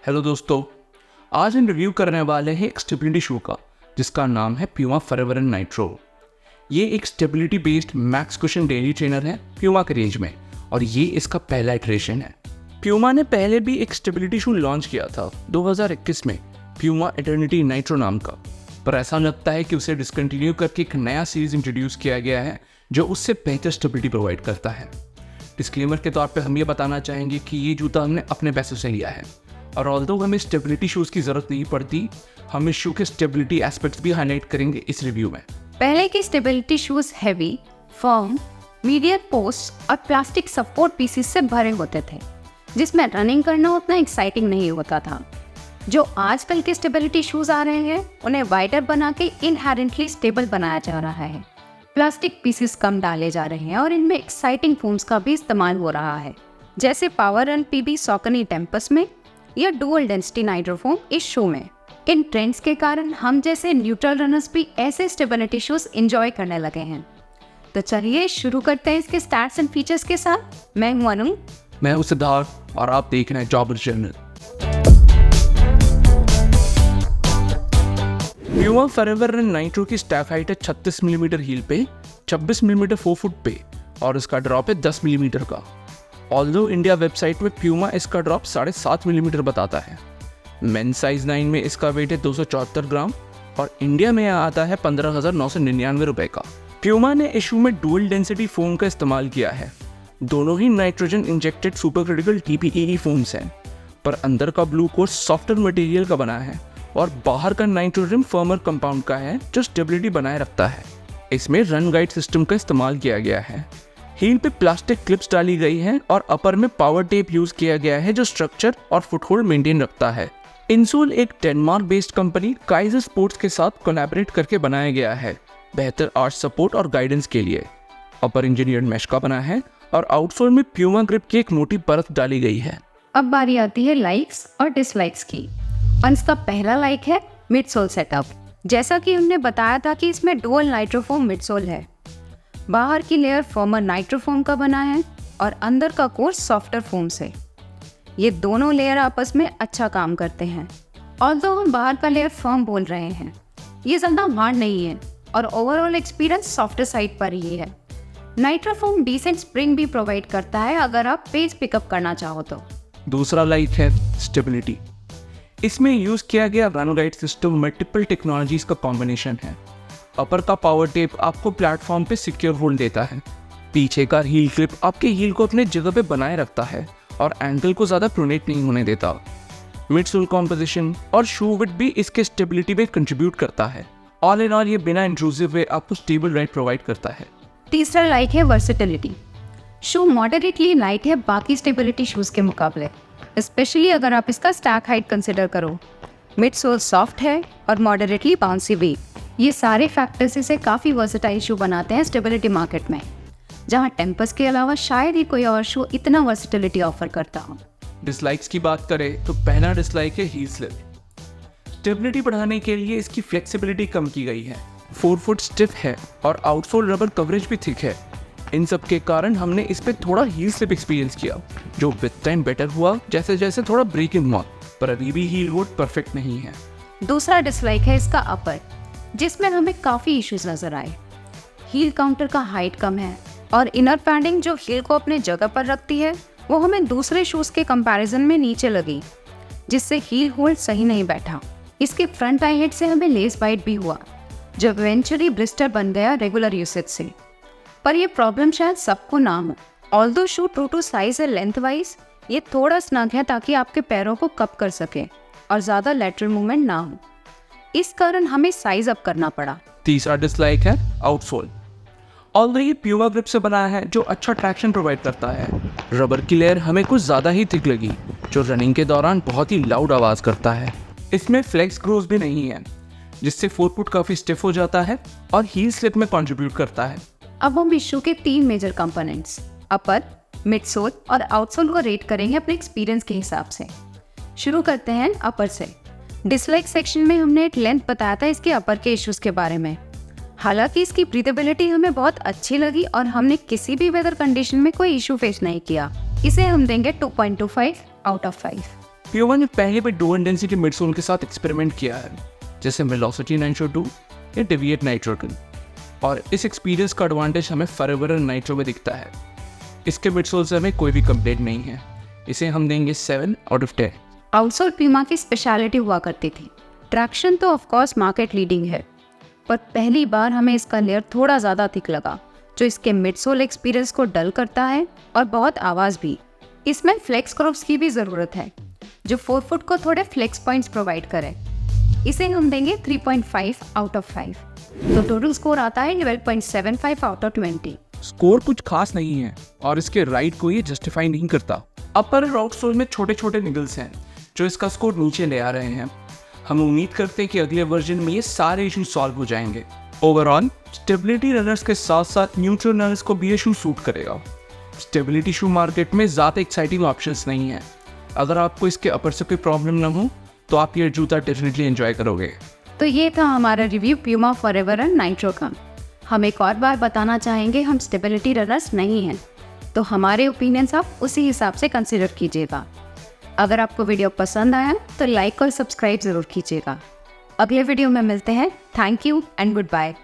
Hello दोस्तों, आज हम रिव्यू करने वाले हैं एक स्टेबिलिटी शू का जिसका नाम है प्यूमा फॉरएवर एंड नाइट्रो। ये एक stability based max cushion daily trainer है प्यूमा के रेंज में और ये इसका पहला इटरेशन है। प्यूमा ने पहले भी एक स्टेबिलिटी शू लॉन्च किया था 2021 में प्यूमा इटर्निटी नाइट्रो नाम का, पर ऐसा लगता है कि उसे डिसकंटिन्यू करके एक नया सीरीज इंट्रोड्यूस किया गया है जो उससे बेहतर स्टेबिलिटी प्रोवाइड करता है। डिस्क्लेमर के तौर पे हम ये बताना चाहेंगे कि ये जूता हमने अपने पैसों से लिया है और ऑल्दो हमें स्टेबिलिटी शूज़ की ज़रूरत नहीं पड़ती, हम इस शू के स्टेबिलिटी एस्पेक्ट्स भी हाईलाइट करेंगे इस रिव्यू में। पहले के stability shoes heavy, firm, medium post और प्लास्टिक सपोर्ट पीसेस से भरे होते थे जिसमें रनिंग करना उतना एक्साइटिंग नहीं होता था। जो आजकल के स्टेबिलिटी शूज आ रहे हैं उन्हें वाइडर बना के इनहेरेंटली स्टेबल बनाया जा रहा है। प्लास्टिक पीसेस कम डाले जा रहे हैं और इनमें एक्साइटिंग फोम्स का भी इस्तेमाल हो रहा है, जैसे पावर रन पीबी सॉकनी टेम्पस में या डुअल डेंसिटी नाइट्रोफोम इस शू में। इन ट्रेंड्स के कारण हम जैसे न्यूट्रल रनर्स भी ऐसे स्टेबिलिटी शूज एंजॉय करने लगे हैं। तो चलिए शुरू करते हैं इसके स्टैट्स एंड फीचर्स के साथ। मैं हूं अनु, मैं हूं सिद्धार्थ और आप देख रहे हैं जॉबर journal. Puma forever and nitro की स्टैक हाइट है 36 मिलीमीटर हील पे, 26 मिलीमीटर 4 फुट पे और इसका ड्रॉप है 10 मिलीमीटर का। ऑल्दो इंडिया वेबसाइट में प्यूमा इसका ड्रॉप 7.5 मिलीमीटर बताता है। मेन साइज 9 में इसका वेट है 274 ग्राम और इंडिया में आता है 15,999 रुपए का। प्यूमा ने इशू में डुअल डेंसिटी फोम का इस्तेमाल किया है। दोनों ही nitrogen injected super critical TPE foams हैं, पर अंदर का ब्लू कोट सॉफ्टर मटेरियल का बना है और बाहर का नाइट्रोजन फर्मर कंपाउंड का है जो स्टेबिलिटी बनाए रखता है। इसमें रन गाइड सिस्टम का इस्तेमाल किया गया है। हील पे प्लास्टिक क्लिप्स डाली गई हैं और अपर में पावर टेप यूज किया गया है जो स्ट्रक्चर और फुटहोल्ड मेंटेन रखता है। इंसोल एक Denmark based company Kaizer sports के साथ कोलैबोरेट करके बनाया गया है बेहतर आर्च सपोर्ट और गाइडेंस के लिए। अपर इंजीनियर्ड मैश का बना है और आउटसोल में प्यूमा ग्रिप की एक मोटी परत डाली गई है। अब बारी आती है लाइक्स और डिसलाइक्स की। और इसका पहला लाइक है मिडसोल सेटअप। जैसा कि हमने बताया था कि इसमें डुअल नाइट्रोफोम मिडसोल है। बाहर की लेयर फॉर्मर नाइट्रोफोम का बना है और अंदर का कोर सॉफ्टर फोम से। ये दोनों लेयर आपस में अच्छा काम करते हैं। ऑल्दो हम बाहर का लेयर फर्म बोल रहे हैं, ये ज़्यादा हार्ड नहीं है और ओवरऑल एक्सपीरियंस सॉफ्टर साइड पर ही है। नाइट्रोफोम डिसेंट स्प्रिंग भी प्रोवाइड करता है अगर आप पेज पिकअप करना चाहो तो। दूसरा लाइक है स्टेबिलिटी। इसमें यूज किया गया run guide system multiple technologies का कॉम्बिनेशन है। अपर का पावर टेप आपको प्लेटफॉर्म पे सिक्योर होल्ड देता है। पीछे का हील क्लिप आपके हील को अपने जगह पे बनाए रखता है और एंकल को ज़्यादा प्रोनेट नहीं होने देता। मिडसोल कॉम्पोजिशन और शू विड्थ भी इसके स्टेबिलिटी में कंट्रीब्यूट करता है। ऑल इन ऑल ये बिना इंट्रूसिव वे आपको स्टेबल राइड प्रोवाइड करता है। तीसरा लाइक है वर्सेटिलिटी। शू मॉडरेटली लाइट है बाकी स्टेबिलिटी शूज़ के मुकाबले, स्पेशली अगर आप इसका स्टैक हाइट कंसिडर करो। मिडसोल सॉफ्ट है और मॉडरेटली बाउंसी भी। ये सारे फैक्टर्स इसे काफ़ी वर्सेटाइल शू बनाते हैं स्टेबिलिटी मार्केट में, जहाँ टेम्पस के अलावा शायद ही कोई और शू इतना वर्सेटिलिटी ऑफर करता हो। डिसलाइक्स की बात करें तो पहला डिसलाइक है हील स्लिप। स्टेबिलिटी बढ़ाने के लिए इसकी फ्लेक्सिबिलिटी कम की गई है। 4 फुट स्टिफ है और आउटसोल रबर कवरेज भी थिक है। इन सब के कारण हमने इस पे थोड़ा हील स्लिप एक्सपीरियंस किया जो विद टाइम बेटर हुआ जैसे जैसे थोड़ा ब्रेकिंग हुआ, पर अभी भी हील वुड परफेक्ट नहीं है। दूसरा डिसलाइक है इसका अपर, जिसमें हमें काफ़ी इश्यूज नज़र आए। हील काउंटर का हाइट कम है और इनर पैडिंग जो हील को अपने जगह पर रखती है वो हमें दूसरे शूज़ के कंपैरिजन में नीचे लगी, जिससे हील होल्ड सही नहीं बैठा। इसके फ्रंट आई हेड से हमें लेस बाइट भी हुआ जो इवेंचुअली ब्लिस्टर बन गया रेगुलर यूसेज से। पर यह प्रॉब्लम शायद सबको ना हो। Although shoe true to size है लेंथ वाइज, ये थोड़ा स्नग है ताकि आपके पैरों को कप कर सके और ज़्यादा लैटरल मूवमेंट ना हो। इस कारण हमें साइज अप करना पड़ा। तीसरा डिसलाइक है आउटसोल। ऑल्दो ये प्यूमा ग्रिप से बना है जो अच्छा ट्रैक्शन प्रोवाइड करता है। रबर की लेयर हमें कुछ ज़्यादा ही थिक लगी जो रनिंग के दौरान बहुत ही लाउड आवाज़ करता है। इसमें फ्लेक्स ग्रोज भी नहीं है जिससे 4 फुट काफ़ी स्टिफ हो जाता है और हील स्लिप में कंट्रीब्यूट करता है। अब हम इस शू के 3 मेजर कंपोनेंट्स अपर, मिडसोल और आउटसोल को रेट करेंगे अपने एक्सपीरियंस के हिसाब से। शुरू करते हैं अपर से। डिसलाइक सेक्शन में हमने एक लेंथ बताया था इसके अपर के इश्यूज के बारे में। हालांकि इसकी ब्रीथेबिलिटी हमें बहुत अच्छी लगी और हमने किसी भी वेदर कंडीशन में कोई इशू फेस नहीं किया। इसे हम देंगे 2.25 आउट ऑफ 5। प्यूमा ने पहले भी डो डेंसिटी मिडसोल के साथ एक्सपेरिमेंट किया है, जैसे वेलोसिटी नाइट्रो 2 या डेविएट नाइट्रो 2, और इस एक्सपीरियंस का एडवांटेज हमें फॉरएवर नाइट्रो में दिखता है। इसके मिडसोल से हमें कोई भी कंप्लेंट नहीं है। इसे हम देंगे 7 आउट ऑफ 10। आउटसोल प्यूमा की स्पेशलिटी हुआ करती थी। ट्रैक्शन तो ऑफ कोर्स मार्केट लीडिंग है, पर पहली बार हमें इसका लेयर थोड़ा ज़्यादा थिक लगा, जो इसके मिडसोल एक्सपीरियंस को डल करता है, और बहुत आवाज़ भी। इसमें फ्लेक्स क्रॉप्स की भी ज़रूरत है, जो 4 फुट को थोड़े फ्लेक्स पॉइंट्स प्रोवाइड करें। इसे हम देंगे 3.5 आउट ऑफ 5। तो टोटल स्कोर आता है 12.75 आउट ऑफ 20। स्कोर कुछ खास नहीं है और इसके राइट को ये जस्टिफाई नहीं करता। अपर और आउटसोल में छोटे छोटे निगल्स हैं जो इसका स्कोर नीचे ले आ रहे हैं। हम उम्मीद करते हैं कि अगले वर्जन में ये सारे इशू सॉल्व हो जाएंगे। ओवरऑल स्टेबिलिटी रनर्स के साथ साथ न्यूट्रल रनर्स को भी ये शू सूट करेगा। स्टेबिलिटी शू मार्केट में ज़्यादा एक्साइटिंग ऑप्शंस नहीं है। अगर आपको इसके अपर से कोई प्रॉब्लम ना हो तो आप ये जूता डेफिनेटली एंजॉय करोगे। तो ये था हमारा review Puma forever and nitro का। हम एक और बार बताना चाहेंगे, हम स्टेबिलिटी रनर्स नहीं हैं, तो हमारे ओपिनियंस आप उसी हिसाब से कंसिडर कीजिएगा। अगर आपको वीडियो पसंद आया तो लाइक और सब्सक्राइब ज़रूर कीजिएगा। अगले वीडियो में मिलते हैं। Thank you and good bye.